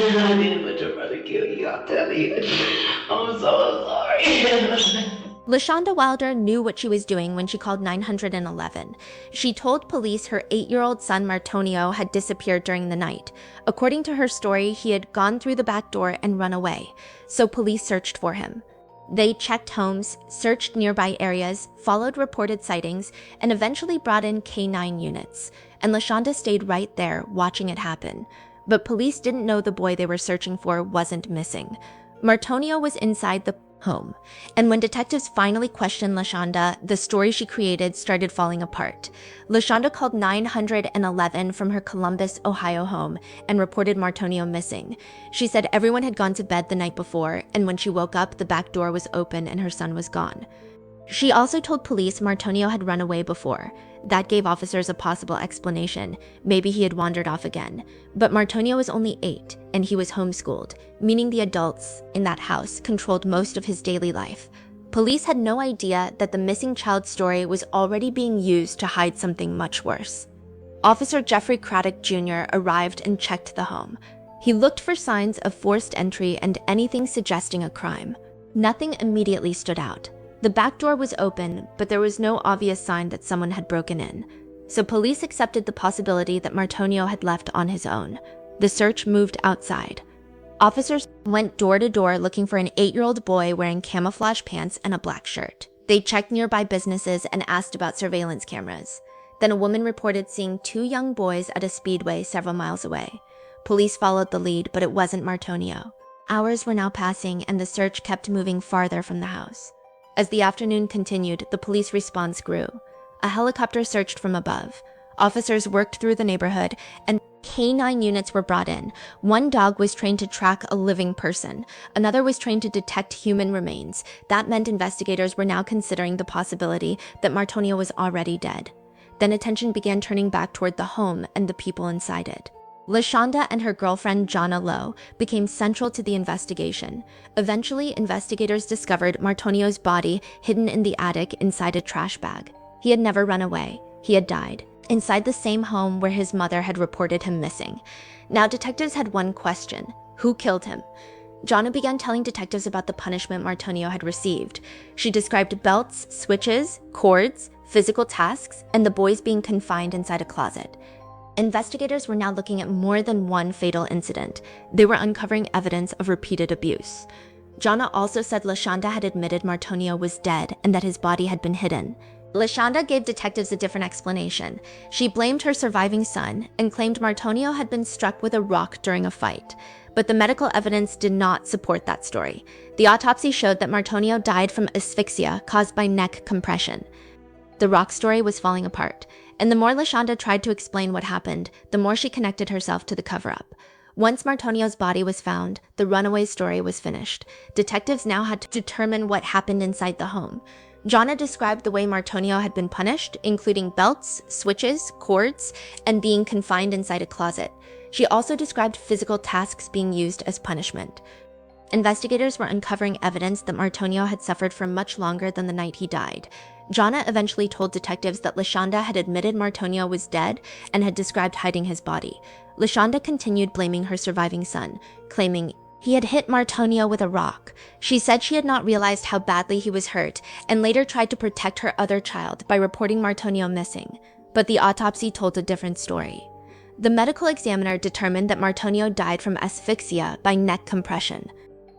I didn't let your brother kill you, I'll tell you. I'm so sorry. LaShonda Wilder knew what she was doing when she called 911. She told police her 8-year-old son Martonio had disappeared during the night. According to her story, he had gone through the back door and run away, so police searched for him. They checked homes, searched nearby areas, followed reported sightings, and eventually brought in K-9 units. And LaShonda stayed right there, watching it happen. But police didn't know the boy they were searching for wasn't missing. Martonio was inside the home, and when detectives finally questioned LaShonda, the story she created started falling apart. LaShonda called 911 from her Columbus, Ohio home and reported Martonio missing. She said everyone had gone to bed the night before, and when she woke up, the back door was open and her son was gone. She also told police Martonio had run away before. That gave officers a possible explanation. Maybe he had wandered off again. But Martonio was only 8, and he was homeschooled, meaning the adults in that house controlled most of his daily life. Police had no idea that the missing child story was already being used to hide something much worse. Officer Jeffrey Craddock Jr. arrived and checked the home. He looked for signs of forced entry and anything suggesting a crime. Nothing immediately stood out. The back door was open, but there was no obvious sign that someone had broken in. So police accepted the possibility that Martonio had left on his own. The search moved outside. Officers went door to door looking for an 8-year-old boy wearing camouflage pants and a black shirt. They checked nearby businesses and asked about surveillance cameras. Then a woman reported seeing 2 young boys at a speedway several miles away. Police followed the lead, but it wasn't Martonio. Hours were now passing, and the search kept moving farther from the house. As the afternoon continued, the police response grew. A helicopter searched from above. Officers worked through the neighborhood, and K-9 units were brought in. One dog was trained to track a living person. Another was trained to detect human remains. That meant investigators were now considering the possibility that Martonio was already dead. Then attention began turning back toward the home and the people inside it. LaShonda and her girlfriend Jonna Lowe became central to the investigation. Eventually, investigators discovered Martonio's body hidden in the attic inside a trash bag. He had never run away. He had died, inside the same home where his mother had reported him missing. Now detectives had one question: who killed him? Jonna began telling detectives about the punishment Martonio had received. She described belts, switches, cords, physical tasks, and the boys being confined inside a closet. Investigators were now looking at more than one fatal incident. They were uncovering evidence of repeated abuse. Jonna also said LaShonda had admitted Martonio was dead and that his body had been hidden. LaShonda gave detectives a different explanation. She blamed her surviving son and claimed Martonio had been struck with a rock during a fight. But the medical evidence did not support that story. The autopsy showed that Martonio died from asphyxia caused by neck compression. The rock story was falling apart, and the more LaShonda tried to explain what happened, the more she connected herself to the cover-up. Once Martonio's body was found, the runaway story was finished. Detectives now had to determine what happened inside the home. Jonna described the way Martonio had been punished, including belts, switches, cords, and being confined inside a closet. She also described physical tasks being used as punishment. Investigators were uncovering evidence that Martonio had suffered for much longer than the night he died. Jonna eventually told detectives that LaShonda had admitted Martonio was dead and had described hiding his body. LaShonda continued blaming her surviving son, claiming he had hit Martonio with a rock. She said she had not realized how badly he was hurt and later tried to protect her other child by reporting Martonio missing. But the autopsy told a different story. The medical examiner determined that Martonio died from asphyxia by neck compression.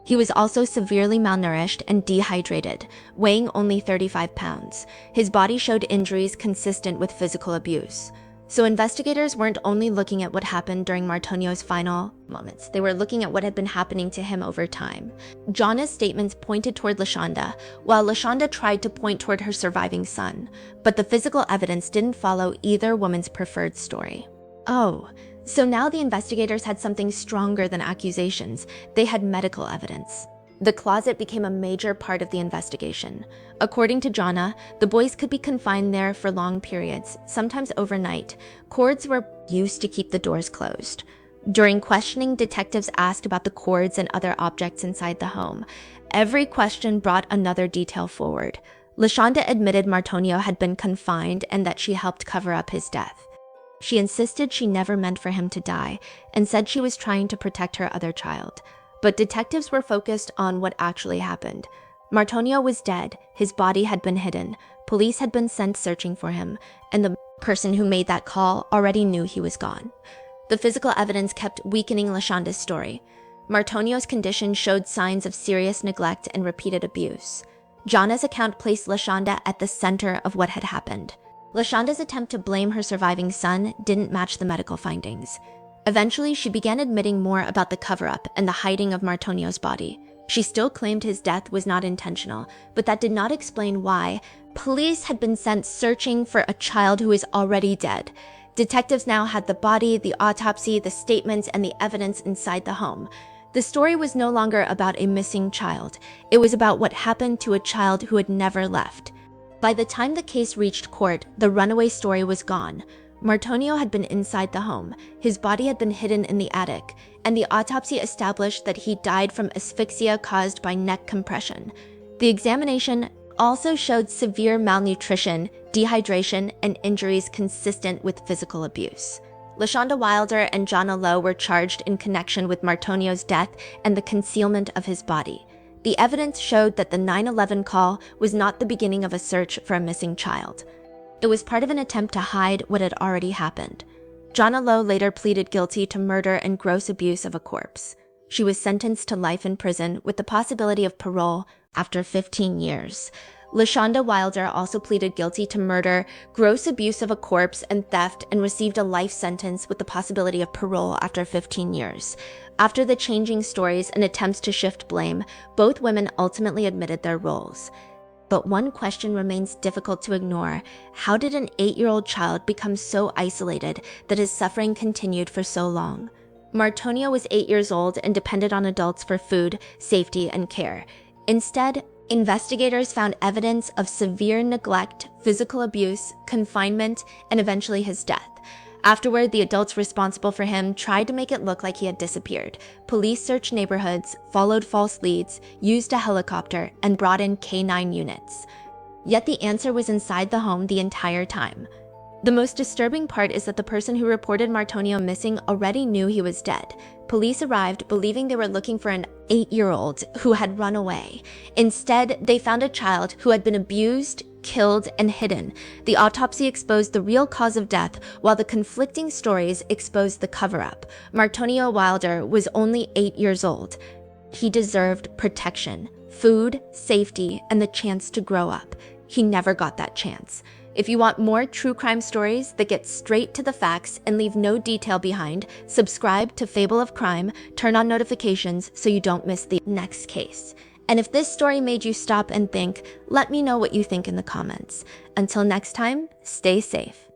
He was also severely malnourished and dehydrated, weighing only 35 pounds. His body showed injuries consistent with physical abuse. So investigators weren't only looking at what happened during Martonio's final moments, they were looking at what had been happening to him over time. Jonna's statements pointed toward LaShonda, while LaShonda tried to point toward her surviving son. But the physical evidence didn't follow either woman's preferred story. Oh, so now the investigators had something stronger than accusations. They had medical evidence. The closet became a major part of the investigation. According to Jonna, the boys could be confined there for long periods, sometimes overnight. Cords were used to keep the doors closed. During questioning, detectives asked about the cords and other objects inside the home. Every question brought another detail forward. LaShonda admitted Martonio had been confined and that she helped cover up his death. She insisted she never meant for him to die and said she was trying to protect her other child. But detectives were focused on what actually happened. Martonio was dead, his body had been hidden, police had been sent searching for him, and the person who made that call already knew he was gone. The physical evidence kept weakening LaShonda's story. Martonio's condition showed signs of serious neglect and repeated abuse. Jana's account placed LaShonda at the center of what had happened. LaShonda's attempt to blame her surviving son didn't match the medical findings. Eventually, she began admitting more about the cover-up and the hiding of Martonio's body. She still claimed his death was not intentional, but that did not explain why police had been sent searching for a child who is already dead. Detectives now had the body, the autopsy, the statements, and the evidence inside the home. The story was no longer about a missing child. It was about what happened to a child who had never left. By the time the case reached court, the runaway story was gone. Martonio had been inside the home, his body had been hidden in the attic, and the autopsy established that he died from asphyxia caused by neck compression. The examination also showed severe malnutrition, dehydration, and injuries consistent with physical abuse. LaShonda Wilder and Jana Lowe were charged in connection with Martonio's death and the concealment of his body. The evidence showed that the 9/11 call was not the beginning of a search for a missing child. It was part of an attempt to hide what had already happened. Jana Lowe later pleaded guilty to murder and gross abuse of a corpse. She was sentenced to life in prison with the possibility of parole after 15 years. LaShonda Wilder also pleaded guilty to murder, gross abuse of a corpse, and theft, and received a life sentence with the possibility of parole after 15 years. After the changing stories and attempts to shift blame, both women ultimately admitted their roles. But one question remains difficult to ignore. How did an 8-year-old child become so isolated that his suffering continued for so long? Martonio was 8 years old and depended on adults for food, safety, and care. Instead, investigators found evidence of severe neglect, physical abuse, confinement, and eventually his death. Afterward, the adults responsible for him tried to make it look like he had disappeared. Police searched neighborhoods, followed false leads, used a helicopter, and brought in K-9 units. Yet the answer was inside the home the entire time. The most disturbing part is that the person who reported Martonio missing already knew he was dead. Police arrived believing they were looking for an 8-year-old who had run away. Instead, they found a child who had been abused, killed, and hidden. The autopsy exposed the real cause of death, while the conflicting stories exposed the cover-up. Martonio Wilder was only 8 years old. He deserved protection, food, safety, and the chance to grow up. He never got that chance. If you want more true crime stories that get straight to the facts and leave no detail behind, subscribe to Fable of Crime, turn on notifications so you don't miss the next case. And if this story made you stop and think, let me know what you think in the comments. Until next time, stay safe.